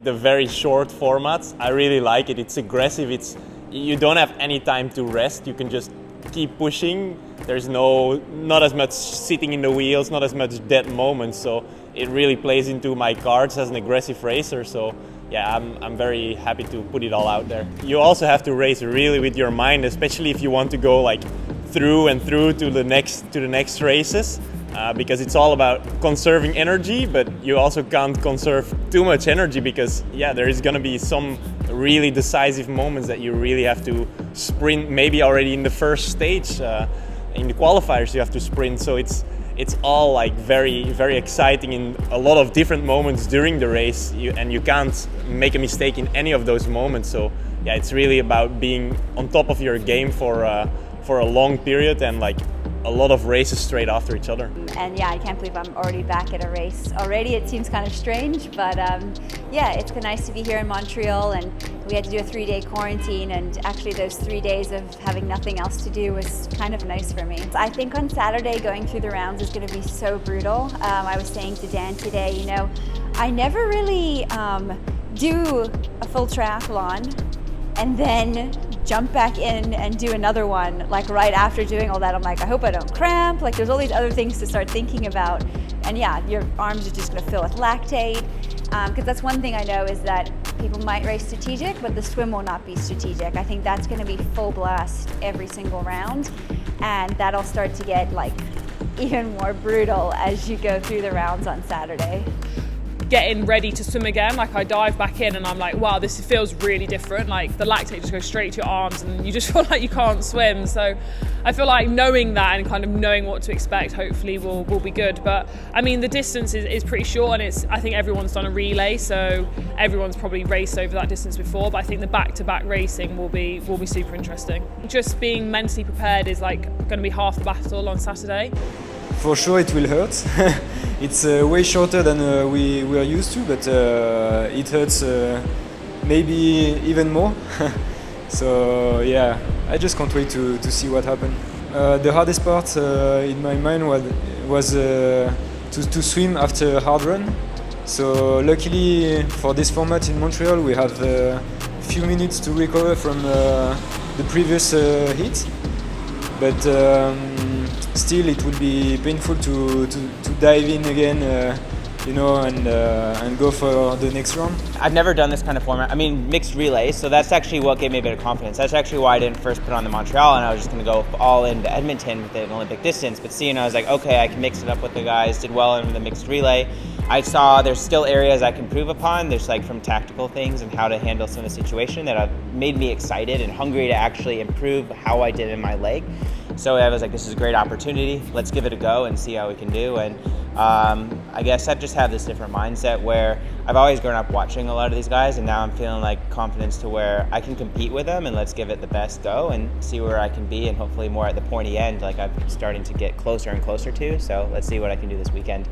The very short formats, I really like it. It's aggressive. You don't have any time to rest. You can just keep pushing. There's not as much sitting in the wheels, not as much dead moments. So it really plays into my cards as an aggressive racer. So yeah, I'm very happy to put it all out there. You also have to race really with your mind, especially if you want to go like through and through to the next races. Because it's all about conserving energy, but you also can't conserve too much energy because there is going to be some really decisive moments that you really have to sprint, maybe already in the first stage. In the qualifiers you have to sprint, so it's all like very, very exciting in a lot of different moments during the race, and you can't make a mistake in any of those moments. So yeah, it's really about being on top of your game for a long period and like a lot of races straight after each other. And yeah, I can't believe I'm already back at a race already. It seems kind of strange, but yeah, it's nice to be here in Montreal, and we had to do a 3-day quarantine, and actually those 3 days of having nothing else to do was kind of nice for me. I think on Saturday going through the rounds is going to be so brutal. I was saying to Dan today, you know, I never really do a full triathlon and then jump back in and do another one like right after doing all that. I'm like, I hope I don't cramp. Like there's all these other things to start thinking about, and yeah, your arms are just going to fill with lactate, because that's one thing I know is that people might race strategic, but the swim will not be strategic. I think that's going to be full blast every single round, and that'll start to get like even more brutal as you go through the rounds on Saturday. Getting ready to swim again, like I dive back in and I'm like, wow, this feels really different. Like the lactate just goes straight to your arms and you just feel like you can't swim. So I feel like knowing that and kind of knowing what to expect hopefully will be good. But I mean, the distance is pretty short, and I think everyone's done a relay, so everyone's probably raced over that distance before. But I think the back-to-back racing will be super interesting. Just being mentally prepared is like going to be half the battle on Saturday. For sure it will hurt. It's way shorter than we are used to, but it hurts maybe even more. So yeah, I just can't wait to see what happens. The hardest part in my mind was to swim after a hard run. So luckily for this format in Montreal we have a few minutes to recover from the previous heat. But still, it would be painful to dive in again, and go for the next round. I've never done this kind of format. I mean, mixed relays, so that's actually what gave me a bit of confidence. That's actually why I didn't first put on the Montreal, and I was just going to go all into Edmonton with an Olympic distance. But seeing, I was like, okay, I can mix it up with the guys. Did well in the mixed relay. I saw there's still areas I can improve upon. There's like from tactical things and how to handle some of the situation that have made me excited and hungry to actually improve how I did in my leg. So I was like, this is a great opportunity. Let's give it a go and see how we can do. And I guess I've just had this different mindset where I've always grown up watching a lot of these guys, and now I'm feeling like confidence to where I can compete with them, and let's give it the best go and see where I can be, and hopefully more at the pointy end like I'm starting to get closer and closer to. So let's see what I can do this weekend.